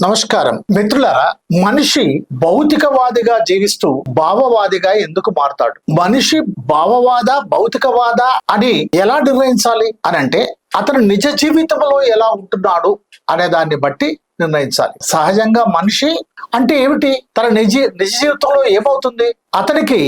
నమస్కారం మిత్రులారా, మనిషి భౌతికవాదిగా జీవిస్తూ భావవాదిగా ఎందుకు మారతాడు? మనిషి భావవాద భౌతికవాద అని ఎలా నిర్ణయించాలి అని అంటే అతను నిజ జీవితంలో ఎలా ఉంటున్నాడు అనే దాన్ని బట్టి నిర్ణయించాలి. సహజంగా మనిషి అంటే ఏమిటి? తన నిజ జీవితంలో ఏమవుతుంది? అతనికి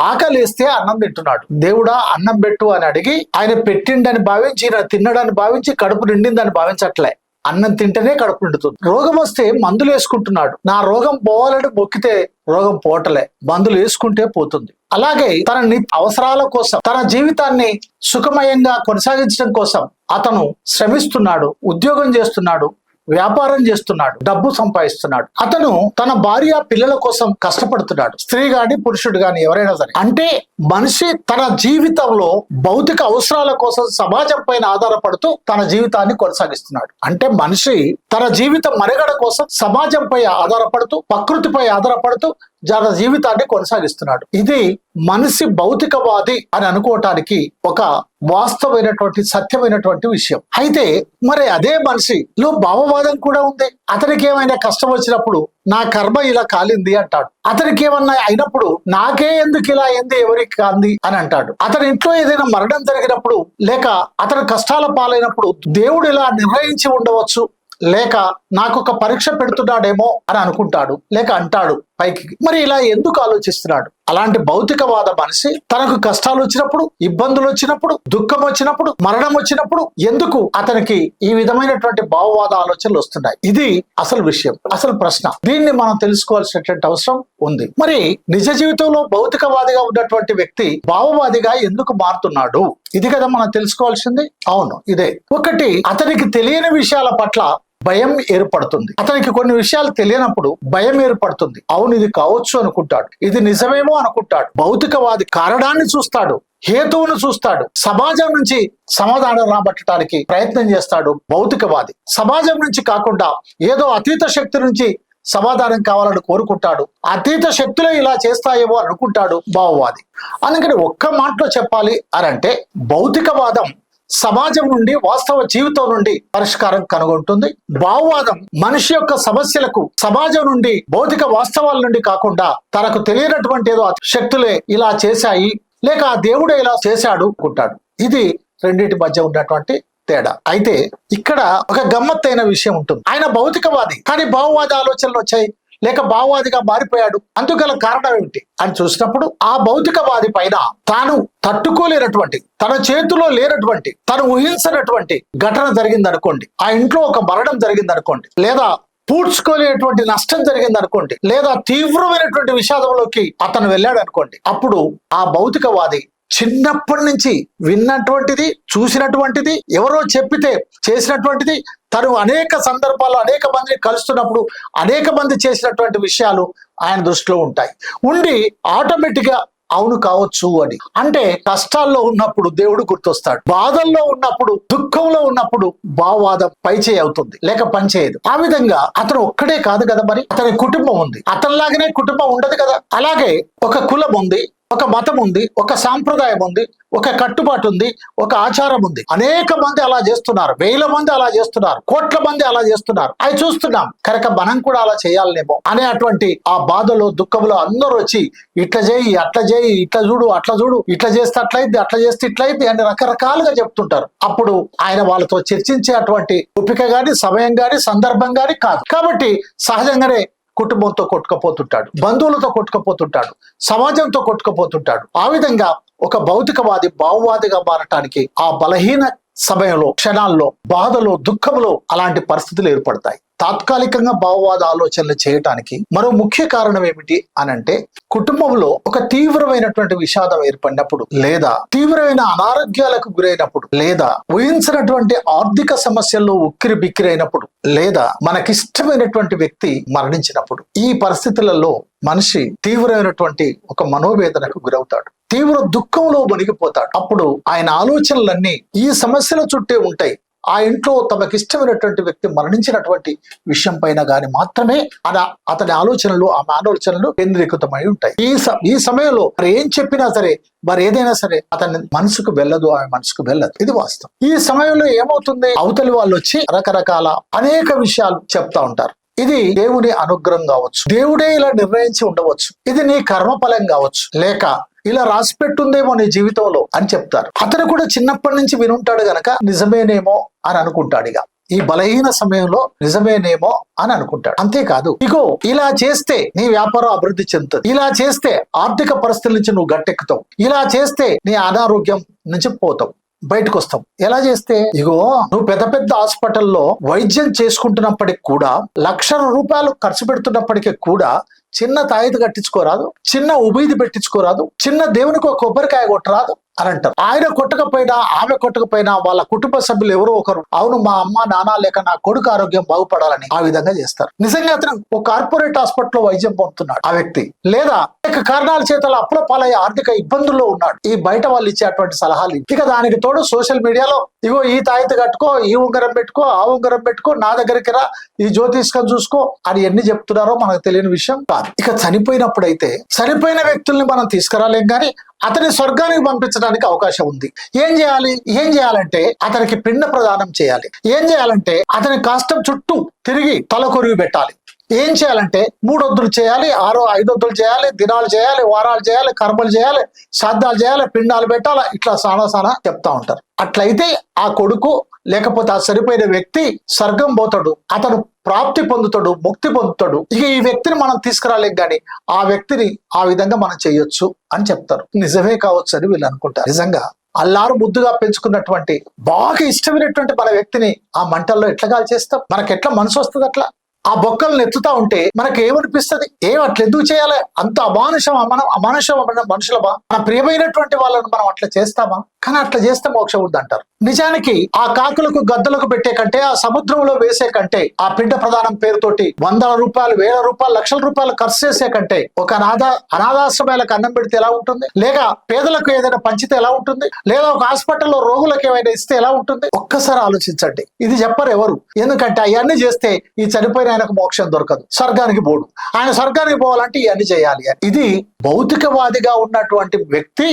ఆకలిస్తే అన్నం తింటున్నాడు. దేవుడా అన్నం పెట్టు అని అడిగి ఆయన పెట్టిండని భావించి తిన్నడని భావించి కడుపు నిండిందని భావించట్లే. అన్నం తింటేనే కడుపు నిండుతుంది. రోగం వస్తే మందులు వేసుకుంటున్నాడు. నా రోగం పోవాలని మొక్కితే రోగం పోవటలే, మందులు వేసుకుంటే పోతుంది. అలాగే తన అవసరాల కోసం, తన జీవితాన్ని సుఖమయంగా కొనసాగించడం కోసం అతను శ్రమిస్తున్నాడు, ఉద్యోగం చేస్తున్నాడు, వ్యాపారం చేస్తున్నాడు, డబ్బు సంపాదిస్తున్నాడు. అతను తన భార్య పిల్లల కోసం కష్టపడుతున్నాడు. స్త్రీ గాని పురుషుడు గాని ఎవరైనా సరే. అంటే మనిషి తన జీవితంలో భౌతిక అవసరాల కోసం సమాజం పైన ఆధారపడుతూ తన జీవితాన్ని కొనసాగిస్తున్నాడు. అంటే మనిషి తన జీవితం మనుగడ కోసం సమాజంపై ఆధారపడుతూ, ప్రకృతిపై ఆధారపడుతూ తన జీవితాన్ని కొనసాగిస్తున్నాడు. ఇది మనిషి భౌతికవాది అని అనుకోవటానికి ఒక వాస్తవమైనటువంటి సత్యమైనటువంటి విషయం. అయితే మరి అదే మనిషిలో భావవాదం కూడా ఉంది. అతనికి ఏమైనా కష్టం వచ్చినప్పుడు నా కర్మ ఇలా కాలింది అంటాడు. అతనికి ఏమన్నా అయినప్పుడు నాకే ఎందుకు ఇలా అయింది, ఎవరికి కాంది అని అంటాడు. అతని ఇంట్లో ఏదైనా మరణం జరిగినప్పుడు లేక అతని కష్టాల పాలైనప్పుడు దేవుడు ఇలా నిర్ణయించి ఉండవచ్చు, లేక నాకు ఒక పరీక్ష పెడుతున్నాడేమో అని అనుకుంటాడు, లేక అంటాడు పైకి. మరి ఇలా ఎందుకు ఆలోచిస్తున్నాడు? అలాంటి భౌతికవాద మనిషి తనకు కష్టాలు వచ్చినప్పుడు, ఇబ్బందులు వచ్చినప్పుడు, దుఃఖం వచ్చినప్పుడు, మరణం వచ్చినప్పుడు ఎందుకు అతనికి ఈ విధమైనటువంటి భావవాద ఆలోచనలు వస్తున్నాయి? ఇది అసలు విషయం, అసలు ప్రశ్న. దీన్ని మనం తెలుసుకోవాల్సినటువంటి అవసరం ఉంది. మరి నిజ జీవితంలో భౌతికవాదిగా ఉన్నటువంటి వ్యక్తి భావవాదిగా ఎందుకు మారుతున్నాడు? ఇది కదా మనం తెలుసుకోవాల్సింది. అవును, ఇదే. ఒకటి, అతనికి తెలియని విషయాల పట్ల భయం ఏర్పడుతుంది. అతనికి కొన్ని విషయాలు తెలియనప్పుడు భయం ఏర్పడుతుంది. అవును, ఇది కావచ్చు అనుకుంటాడు, ఇది నిజమేమో అనుకుంటాడు. భౌతికవాది కారణాన్ని చూస్తాడు, హేతువును చూస్తాడు, సమాజం నుంచి సమాధానం రాబట్టడానికి ప్రయత్నం చేస్తాడు. భౌతికవాది సమాజం నుంచి కాకుండా ఏదో అతీత శక్తి నుంచి సమాధానం కావాలని కోరుకుంటాడు. అతీత శక్తులే ఇలా చేస్తాయేమో అనుకుంటాడు భావవాది. అందుకని ఒక్క మాటలో చెప్పాలి అని అంటే భౌతికవాదం సమాజం నుండి, వాస్తవ జీవితం నుండి పరిష్కారం కనుగొంటుంది. భావవాదం మనిషి యొక్క సమస్యలకు సమాజం నుండి, భౌతిక వాస్తవాల నుండి కాకుండా తనకు తెలియనటువంటి ఏదో శక్తులే ఇలా చేశాయి, లేక ఆ దేవుడే ఇలా చేశాడు అనుకుంటాడు. ఇది రెండింటి మధ్య ఉన్నటువంటి తేడా. అయితే ఇక్కడ ఒక గమ్మత్తైన విషయం ఉంటుంది. ఆయన భౌతికవాది కానీ భావవాద ఆలోచనలు వచ్చాయి, లేక భావవాదిగా మారిపోయాడు. అందుగల కారణం ఏమిటి అని చూసినప్పుడు ఆ భౌతికవాది పైన తాను తట్టుకోలేనటువంటి, తన చేతిలో లేనటువంటి, తను ఊహించినటువంటి ఘటన జరిగిందనుకోండి, ఆ ఇంట్లో ఒక మరణం జరిగిందనుకోండి, లేదా పూడ్చుకోలేనటువంటి నష్టం జరిగింది అనుకోండి, లేదా తీవ్రమైనటువంటి విషాదంలోకి అతను వెళ్ళాడు అనుకోండి, అప్పుడు ఆ భౌతికవాది చిన్నప్పటి నుంచి విన్నటువంటిది, చూసినటువంటిది, ఎవరో చెప్పితే చేసినటువంటిది, తను అనేక సందర్భాల్లో అనేక మందిని కలుస్తున్నప్పుడు అనేక మంది చేసినటువంటి విషయాలు ఆయన దృష్టిలో ఉంటాయి. ఉండి ఆటోమేటిక్ గా అవును కావచ్చు అని. అంటే కష్టాల్లో ఉన్నప్పుడు దేవుడు గుర్తొస్తాడు, బాధల్లో ఉన్నప్పుడు, దుఃఖంలో ఉన్నప్పుడు భావవాదం పైచేయి అవుతుంది, లేక పనిచేయదు. ఆ విధంగా అతను ఒక్కడే కాదు కదా, మరి అతని కుటుంబం ఉంది. అతనిలాగానే కుటుంబం ఉండదు కదా. అలాగే ఒక కులం ఉంది, ఒక మతం ఉంది, ఒక సాంప్రదాయం ఉంది, ఒక కట్టుబాటు ఉంది, ఒక ఆచారం ఉంది. అనేక మంది అలా చేస్తున్నారు, వేల మంది అలా చేస్తున్నారు, కోట్ల మంది అలా చేస్తున్నారు. అవి చూస్తున్నాం కనుక మనం కూడా అలా చేయాలనేమో అనే అటువంటి ఆ బాధలో, దుఃఖంలో అందరూ వచ్చి ఇట్లా చేయి, అట్లా చేయి, ఇట్లా చూడు, అట్లా చూడు, ఇట్లా చేస్తే అట్లయింది, అట్లా చేస్తే ఇట్లయింది అని రకరకాలుగా చెప్తుంటారు. అప్పుడు ఆయన వాళ్ళతో చర్చించే అటువంటి ఓపిక గాని, సమయం గాని, సందర్భం గాని కాదు. కాబట్టి సహజంగానే కుటుంబంతో కొట్టుకపోతుంటాడు, బంధువులతో కొట్టుకపోతుంటాడు, సమాజంతో కొట్టుకపోతుంటాడు. ఆ విధంగా ఒక భౌతికవాది భావవాదిగా మారటానికి ఆ బలహీన సమయంలో, క్షణాల్లో, బాధలో, దుఃఖంలో అలాంటి పరిస్థితులు ఏర్పడతాయి. తాత్కాలికంగా భావవాద ఆలోచనలు చేయటానికి మరో ముఖ్య కారణం ఏమిటి అని అంటే కుటుంబంలో ఒక తీవ్రమైనటువంటి విషాదం ఏర్పడినప్పుడు, లేదా తీవ్రమైన అనారోగ్యాలకు గురైనప్పుడు, లేదా ఊహించినటువంటి ఆర్థిక సమస్యల్లో ఉక్కిరి బిక్కిరైనప్పుడు, లేదా మనకిష్టమైనటువంటి వ్యక్తి మరణించినప్పుడు, ఈ పరిస్థితులలో మనిషి తీవ్రమైనటువంటి ఒక మనోవేదనకు గురవుతాడు, తీవ్ర దుఃఖంలో మునిగిపోతాడు. అప్పుడు ఆయన ఆలోచనలన్నీ ఈ సమస్యల చుట్టే ఉంటాయి. ఆ ఇంట్లో తమకిష్టమైనటువంటి వ్యక్తి మరణించినటువంటి విషయం పైన గాని మాత్రమే అతని ఆలోచనలు, ఆమె ఆలోచనలు కేంద్రీకృతమై ఉంటాయి. ఈ సమయంలో మరి ఏం చెప్పినా సరే, మరి ఏదైనా సరే అతని మనసుకు వెళ్ళదు, ఆమె మనసుకు వెళ్ళదు. ఇది వాస్తవం. ఈ సమయంలో ఏమవుతుంది, అవతలి వాళ్ళు వచ్చి రకరకాల అనేక విషయాలు చెప్తా ఉంటారు. ఇది దేవుని అనుగ్రహం కావచ్చు, దేవుడే ఇలా నిర్ణయించి ఉండవచ్చు, ఇది నీ కర్మఫలం కావచ్చు, లేక ఇలా రాసి పెట్టుందేమో నీ జీవితంలో అని చెప్తారు. అతను కూడా చిన్నప్పటి నుంచి వినుంటాడు గనక నిజమేనేమో అని అనుకుంటాడు. ఇక ఈ బలహీన సమయంలో నిజమేనేమో అని అనుకుంటాడు. అంతేకాదు, ఇగో ఇలా చేస్తే నీ వ్యాపారం అభివృద్ధి చెందుతుంది, ఇలా చేస్తే ఆర్థిక పరిస్థితుల నుంచి నువ్వు గట్టెక్కుతావు, ఇలా చేస్తే నీ అనారోగ్యం నుంచి పోతావు, బయటకు వస్తాం. ఎలా చేస్తే, ఇగో నువ్వు పెద్ద పెద్ద హాస్పిటల్లో వైద్యం చేసుకుంటున్నప్పటికి కూడా, లక్షల రూపాయలు ఖర్చు పెడుతున్నప్పటికీ కూడా చిన్న తాయితీ కట్టించుకోరాదు, చిన్న ఉబీది పెట్టించుకోరాదు, చిన్న దేవునికి ఒక కొబ్బరికాయ కొట్టరాదు అని అంటారు. ఆయన కొట్టకపోయినా ఆమె కొట్టకపోయినా వాళ్ళ కుటుంబ సభ్యులు ఎవరో ఒకరు, అవును మా అమ్మ నాన్న లేక నా కొడుకు ఆరోగ్యం బాగుపడాలని ఆ విధంగా చేస్తారు. నిజంగా అతను ఒక కార్పొరేట్ హాస్పిటల్లో వైద్యం పొందుతున్నాడు ఆ వ్యక్తి, లేదా అనేక కారణాల చేత అప్పుల పాలయ్యే ఆర్థిక ఇబ్బందుల్లో ఉన్నాడు. ఈ బయట వాళ్ళు ఇచ్చేటువంటి సలహాలు, ఇక దానికి తోడు సోషల్ మీడియాలో ఇగో ఈ తాయితీ కట్టుకో, ఈ ఉంగరం పెట్టుకో, ఆ ఉంగరం పెట్టుకో, నా దగ్గరికి రా, ఈ జ్యోతిష్కం చూసుకో అని ఎన్ని చెప్తున్నారో మనకు తెలియని విషయం కాదు. ఇక చనిపోయినప్పుడైతే చనిపోయిన వ్యక్తుల్ని మనం తీసుకురాలేం, కానీ అతని స్వర్గానికి పంపించడానికి అవకాశం ఉంది. ఏం చేయాలంటే అతనికి పిండ ప్రదానం చేయాలి. ఏం చేయాలంటే అతని కాష్టం చుట్టూ తిరిగి తల కొరివి పెట్టాలి. ఏం చేయాలంటే 3 వద్దులు చేయాలి, 6 5 వద్దులు చేయాలి, దినాలు చేయాలి, వారాలు చేయాలి, కర్మలు చేయాలి, శ్రాద్ధాలు చేయాలి, పిండాలు పెట్టాలి, ఇట్లా సానా చెప్తా ఉంటారు. అట్లయితే ఆ కొడుకు లేకపోతే ఆ చనిపోయిన వ్యక్తి స్వర్గం పోతాడు, అతను ప్రాప్తి పొందుతాడు, ముక్తి పొందుతాడు. ఇక ఈ వ్యక్తిని మనం తీసుకురాలేం, కానీ ఆ వ్యక్తిని ఆ విధంగా మనం చేయొచ్చు అని చెప్తారు. నిజమే కావచ్చు అని వీళ్ళు అనుకుంటారు. నిజంగా అల్లారు ముద్దుగా పెంచుకున్నటువంటి బాగా ఇష్టమైనటువంటి మన వ్యక్తిని ఆ మంటల్లో ఎట్లా కాల్చేస్తాం? మనకి ఎట్లా మనసు వస్తుంది? అట్లా ఆ బొక్కలను ఎత్తుతా ఉంటే మనకి ఏమనిపిస్తుంది? అట్లా ఎందుకు చేయాలి? అంత అమానుషం మనుషులమా? మన ప్రియమైనటువంటి వాళ్ళని మనం అట్లా చేస్తామా? కానీ అట్లా చేస్తే మోక్షం ఉంది అంటారు. నిజానికి ఆ కాకులకు గద్దలకు పెట్టే కంటే, ఆ సముద్రంలో వేసే కంటే, ఆ పిండ ప్రదానం పేరుతోటి 100 రూపాయలు 1000 రూపాయలు లక్షల రూపాయలు ఖర్చు చేసే కంటే ఒక అనాథాశ్రమాలకు అన్నం పెడితే ఎలా ఉంటుంది? లేక పేదలకు ఏదైనా పంచితే ఎలా ఉంటుంది? లేదా ఒక హాస్పిటల్లో రోగులకు ఏమైనా ఇస్తే ఎలా ఉంటుంది? ఒక్కసారి ఆలోచించండి. ఇది చెప్పరు ఎవరు. ఎందుకంటే అవన్నీ చేస్తే ఈ చనిపోయిన ఆయనకు మోక్షం దొరకదు, స్వర్గానికి పోడు. ఆయన స్వర్గానికి పోవాలంటే ఇవన్నీ చేయాలి. ఇది భౌతికవాదిగా ఉన్నటువంటి వ్యక్తి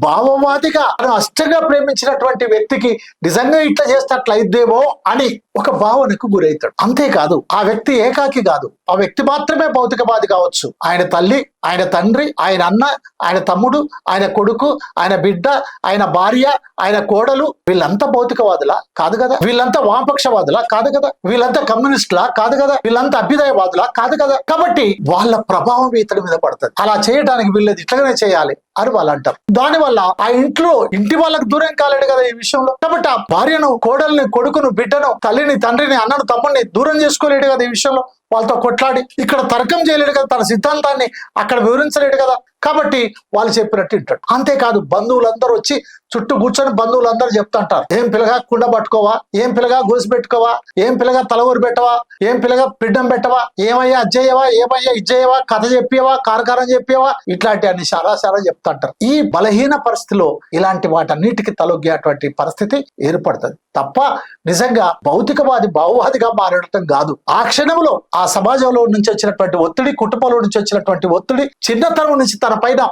భావవాదిగా అష్టంగా ప్రేమించినటువంటి వ్యక్తికి నిజంగా ఇట్లా చేస్తే అట్లా అయిద్దేమో అని ఒక భావనకు గురవుతాడు. అంతేకాదు, ఆ వ్యక్తి ఏకాకి కాదు, ఆ వ్యక్తి మాత్రమే భౌతికవాది కావచ్చు. ఆయన తల్లి, ఆయన తండ్రి, ఆయన అన్న, ఆయన తమ్ముడు, ఆయన కొడుకు, ఆయన బిడ్డ, ఆయన భార్య, ఆయన కోడలు, వీళ్ళంతా భౌతికవాదులా? కాదు కదా. వీళ్ళంతా వామపక్షవాదులా? కాదు కదా. వీళ్ళంతా కమ్యూనిస్టులా? కాదు కదా. వీళ్ళంతా అభ్యుదయవాదులా? కాదు కదా. కాబట్టి వాళ్ళ ప్రభావం ఇతడి మీద పడుతుంది. అలా చేయడానికి వీళ్ళది ఇట్లాగనే చేయాలి అని వాళ్ళు అంటారు. దానివల్ల ఆ ఇంటి వాళ్ళకు దూరం కాలేడు కదా ఈ విషయంలో. కాబట్టి ఆ భార్యను, కోడల్ని, కొడుకును, బిడ్డను, తల్లిని, తండ్రిని, అన్నను, తమ్ముడిని దూరం చేసుకోలేడు కదా ఈ విషయంలో. వాళ్ళతో కొట్లాడి ఇక్కడ తర్కం చేయలేడు కదా, తన సిద్ధాంతాన్ని అక్కడ వివరించలేడు కదా. కాబట్టి వాళ్ళు చెప్పినట్టు వింటాడు. అంతేకాదు, బంధువులందరూ వచ్చి చుట్టూ కూర్చొని బంధువులందరూ చెప్తుంటారు, ఏం పిల్లగా కుండ పట్టుకోవా, ఏం పిల్లగా గోసి పెట్టుకోవా, ఏం పిల్లగా తలవూరు పెట్టవా, ఏం పిల్లగా పిడ్డం పెట్టవా, ఏమయ్యా అజ్జయ్యవా, ఏమయ్యా ఇజ్జయ్యవా, కథ చెప్పేవా, కారకారం చెప్పేవా, ఇట్లాంటి అన్ని చాలా చెప్తుంటారు. ఈ బలహీన పరిస్థితిలో ఇలాంటి వాటన్నిటికి తలొగ్గేటువంటి పరిస్థితి ఏర్పడుతుంది తప్ప నిజంగా భౌతికవాది భావవాదిగా మారడం కాదు. ఆ క్షణంలో ఆ సమాజంలో నుంచి వచ్చినటువంటి ఒత్తిడి, కుటుంబంలో నుంచి వచ్చినటువంటి ఒత్తిడి, చిన్నతనం నుంచి తన పైన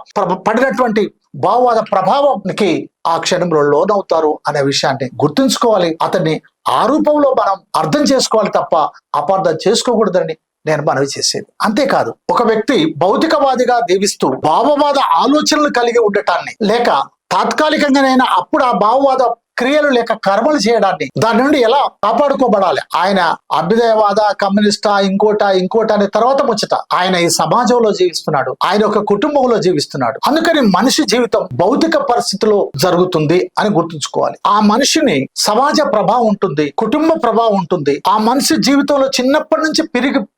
పడినటువంటి భావవాద ప్రభావానికి ఆ క్షణంలో లోనవుతారు అనే విషయాన్ని గుర్తుంచుకోవాలి. అతన్ని ఆ రూపంలో మనం అర్థం చేసుకోవాలి తప్ప అపార్థం చేసుకోకూడదని నేను మనవి చేసేది. అంతేకాదు, ఒక వ్యక్తి భౌతికవాదిగా దీవిస్తూ భావవాద ఆలోచనలు కలిగి ఉండటాన్ని, లేక తాత్కాలికంగానైనా అప్పుడు ఆ భావవాద క్రియలు లేక కర్మలు చేయడాన్ని, దాని నుండి ఎలా కాపాడుకోబడాలి, ఆయన అభ్యుదయవాద, కమ్యూనిస్టా, ఇంకోట అనే తర్వాత ముచ్చట. ఆయన ఈ సమాజంలో జీవిస్తున్నాడు, ఆయన ఒక కుటుంబంలో జీవిస్తున్నాడు. అందుకని మనిషి జీవితం భౌతిక పరిస్థితిలో జరుగుతుంది అని గుర్తుంచుకోవాలి. ఆ మనిషిని సమాజ ప్రభావం ఉంటుంది, కుటుంబ ప్రభావం ఉంటుంది. ఆ మనిషి జీవితంలో చిన్నప్పటి నుంచి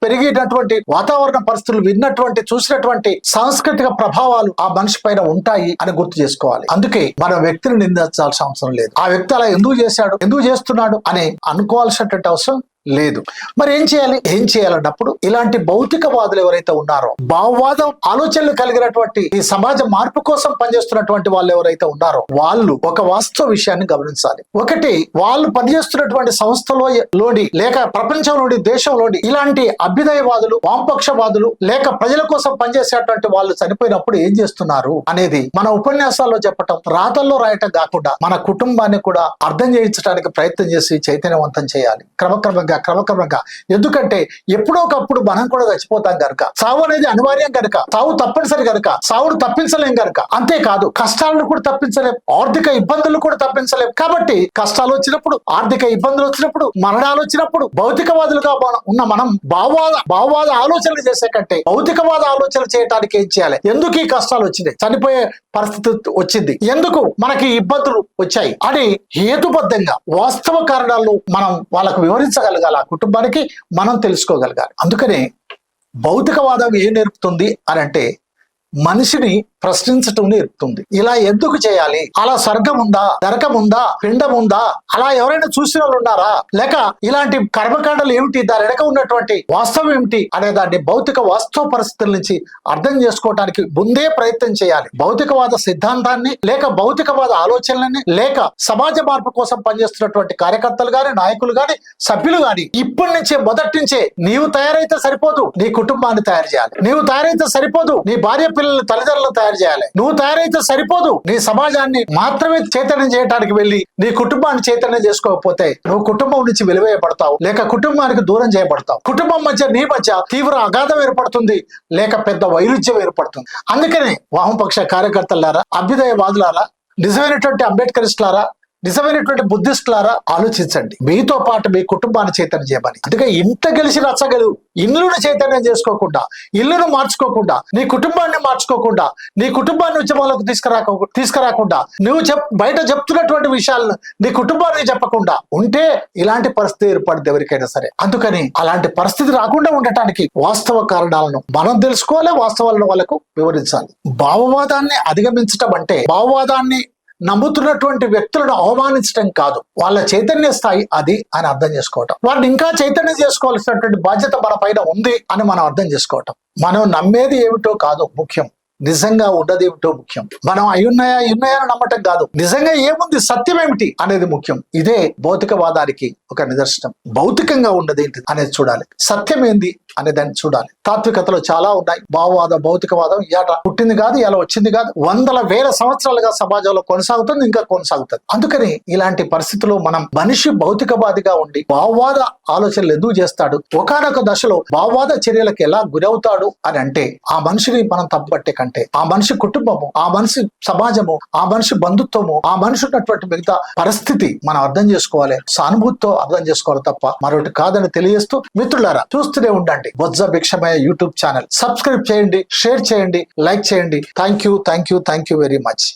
పెరిగినటువంటి వాతావరణ పరిస్థితులు, విన్నటువంటి, చూసినటువంటి సాంస్కృతిక ప్రభావాలు ఆ మనిషి పైన ఉంటాయి అని గుర్తు చేసుకోవాలి. అందుకే మనం వ్యక్తిని నిందించాల్సిన అవసరం లేదు. ఆ వ్యక్తి అలా ఎందుకు చేశాడు, ఎందుకు చేస్తున్నాడు అని అనుకోవాల్సినటువంటి అవసరం లేదు. మరి ఏం చేయాలన్నప్పుడు ఇలాంటి భౌతికవాదులు ఎవరైతే ఉన్నారో, భావవాదం ఆలోచనలు కలిగినటువంటి ఈ సమాజ మార్పు కోసం పనిచేస్తున్నటువంటి వాళ్ళు ఎవరైతే ఉన్నారో, వాళ్ళు ఒక వాస్తవ విషయాన్ని గమనించాలి. ఒకటి, వాళ్ళు పనిచేస్తున్నటువంటి సంస్థలోని లేక ప్రపంచంలోని, దేశంలోని ఇలాంటి అభ్యుదయవాదులు, వామపక్షవాదులు లేక ప్రజల కోసం పనిచేసేటువంటి వాళ్ళు చనిపోయినప్పుడు ఏం చేస్తున్నారు అనేది మన ఉపన్యాసాల్లో చెప్పటం, రాతల్లో రాయటం కాకుండా మన కుటుంబాన్ని కూడా అర్థం చేయించడానికి ప్రయత్నం చేసి చైతన్యవంతం చేయాలి. క్రమక్రమంగా నెమ్మదిగా క్రమక్రమంగా. ఎందుకంటే ఎప్పుడో ఒకప్పుడు మనం కూడా చచ్చిపోతాం కనుక, సావు అనేది అనివార్యం కనుక, సావు తప్పనిసరి కనుక, సావును తప్పించలేం కనుక. అంతేకాదు కష్టాలను కూడా తప్పించలేం, ఆర్థిక ఇబ్బందులు కూడా తప్పించలేం. కాబట్టి కష్టాలు వచ్చినప్పుడు, ఆర్థిక ఇబ్బందులు వచ్చినప్పుడు, మరణాలు వచ్చినప్పుడు భౌతికవాదులుగా ఉన్న మనం భావవాద ఆలోచనలు చేసే కంటే భౌతికవాద ఆలోచనలు చేయడానికి ఏం చేయాలి? ఎందుకు ఈ కష్టాలు వచ్చినాయి, చనిపోయే పరిస్థితి వచ్చింది, ఎందుకు మనకి ఇబ్బందులు వచ్చాయి అని హేతుబద్ధంగా వాస్తవ కారణాలను మనం వాళ్ళకు వివరించగలగాలి, ఆ కుటుంబానికి మనం తెలుసుకోగలగాలి. అందుకనే భౌతికవాదం ఏం నేర్పుతుంది అని అంటే మనిషిని ప్రశ్నించటం నేర్పుతుంది. ఇలా ఎందుకు చేయాలి, అలా స్వర్గం ఉందా, నరకం ఉందా, పిండం ఉందా, అలా ఎవరైనా చూసిన వాళ్ళు ఉన్నారా, లేక ఇలాంటి కర్మకాండలు ఏమిటి, దాని వెనక ఉన్నటువంటి వాస్తవం ఏమిటి అనే దాన్ని భౌతిక వాస్తవ పరిస్థితుల నుంచి అర్థం చేసుకోవడానికి ముందే ప్రయత్నం చేయాలి. భౌతికవాద సిద్ధాంతాన్ని లేక భౌతికవాద ఆలోచనలని లేక సమాజ మార్పు కోసం పనిచేస్తున్నటువంటి కార్యకర్తలు గాని, నాయకులు గాని, సభ్యులు గాని ఇప్పటి నుంచే, మొదటి నుంచే నీవు తయారైతే సరిపోదు, నీ కుటుంబాన్ని తయారు చేయాలి. నీవు తయారైతే సరిపోదు, నీ భార్య పిల్లల తల్లిదండ్రులు తయారు చేయాలి. నువ్వు తయారైతే సరిపోదు, నీ సమాజాన్ని మాత్రమే చైతన్యం చేయడానికి వెళ్ళి నీ కుటుంబాన్ని చైతన్యం చేసుకోకపోతే నువ్వు కుటుంబం నుంచి వెలివేయబడతావు, లేక కుటుంబానికి దూరం చేయబడతావు. కుటుంబం మధ్య నీ మధ్య తీవ్ర అగాధం ఏర్పడుతుంది, లేక పెద్ద వైరుధ్యం ఏర్పడుతుంది. అందుకనే వామపక్ష కార్యకర్తలారా, అభ్యుదయవాదులారా, నిజమైనటువంటి అంబేద్కరిస్టులారా, నిజమైనటువంటి బుద్ధిస్టులారా ఆలోచించండి. మీతో పాటు మీ కుటుంబాన్ని చైతన్యం చేయమని. అందుకే ఇంత గెలిచి రచ్చగలు ఇల్లును చైతన్యం చేసుకోకుండా, ఇల్లును మార్చుకోకుండా, నీ కుటుంబాన్ని మార్చుకోకుండా, నీ కుటుంబాన్ని ఉద్యమాలకు తీసుకురాకుండా నువ్వు బయట చెప్తున్నటువంటి విషయాలను నీ కుటుంబానికి చెప్పకుండా ఉంటే ఇలాంటి పరిస్థితి ఏర్పడుతుంది ఎవరికైనా సరే. అందుకని అలాంటి పరిస్థితి రాకుండా ఉండటానికి వాస్తవ కారణాలను మనం తెలుసుకోవాలి, వాస్తవాలను వాళ్ళకు వివరించాలి. భావవాదాన్ని అధిగమించటం అంటే భావవాదాన్ని నమ్ముతున్నటువంటి వ్యక్తులను అవమానించడం కాదు, వాళ్ళ చైతన్య స్థాయి అది అని అర్థం చేసుకోవటం. వారిని ఇంకా చైతన్యం చేసుకోవాల్సినటువంటి బాధ్యత మన పైన ఉంది అని మనం అర్థం చేసుకోవటం. మనం నమ్మేది ఏమిటో కాదు ముఖ్యం, నిజంగా ఉన్నదేమిటో ముఖ్యం. మనం అయ్యున్నాయని నమ్మటం కాదు, నిజంగా ఏముంది, సత్యం ఏమిటి అనేది ముఖ్యం. ఇదే భౌతికవాదానికి ఒక నిదర్శనం. భౌతికంగా ఉన్నది ఏంటి అనేది చూడాలి, సత్యం ఏంది అనే దాన్ని చూడాలి. తాత్వికతలో చాలా ఉన్నాయి. భావవాదం, భౌతికవాదం ఇయాట పుట్టింది కాదు, ఇలా వచ్చింది కాదు, వందల వేల సంవత్సరాలుగా సమాజంలో కొనసాగుతుంది, ఇంకా కొనసాగుతుంది. అందుకని ఇలాంటి పరిస్థితుల్లో మనం మనిషి భౌతికవాదిగా ఉండి భావవాద ఆలోచనలు ఎందుకు చేస్తాడు, ఒకానొక దశలో భావవాద చర్యలకు ఎలా గురవుతాడు అని అంటే ఆ మనిషిని మనం తప్పుపట్టే కంటే ఆ మనిషి కుటుంబము, ఆ మనిషి సమాజము, ఆ మనిషి బంధుత్వము, ఆ మనిషి ఉన్నటువంటి మిగతా పరిస్థితి మనం అర్థం చేసుకోవాలి, సానుభూతితో అర్థం చేసుకోవాలి తప్ప మరొకటి కాదని తెలియజేస్తూ, మిత్రులారా చూస్తూనే ఉండండి బొజ్జ భిక్షమయ్య యూట్యూబ్ ఛానల్. సబ్స్క్రైబ్ చేయండి, షేర్ చేయండి, లైక్ చేయండి. Thank you very much.